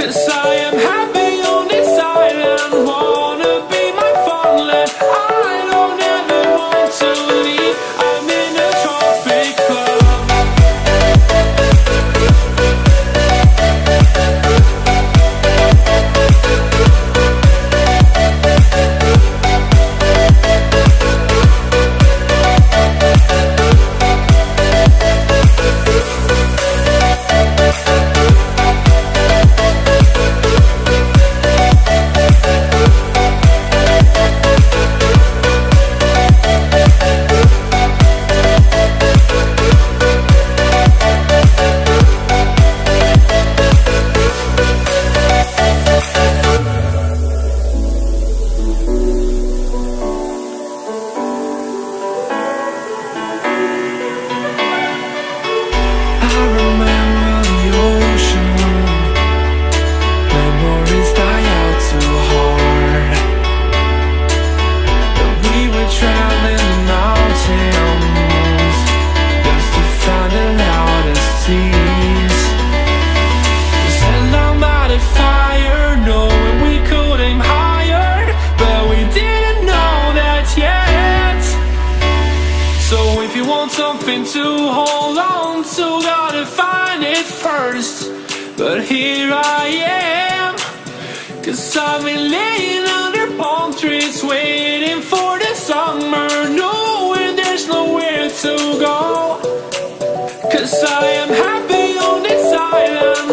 'Cause I am happy on this island, wanna be my farmland. I don't ever want to leave, I'm in a tropic club. If you want something to hold on to, gotta find it first. But here I am, 'cause I've been laying under palm trees, waiting for the summer, knowing there's nowhere to go. 'Cause I am happy on this island.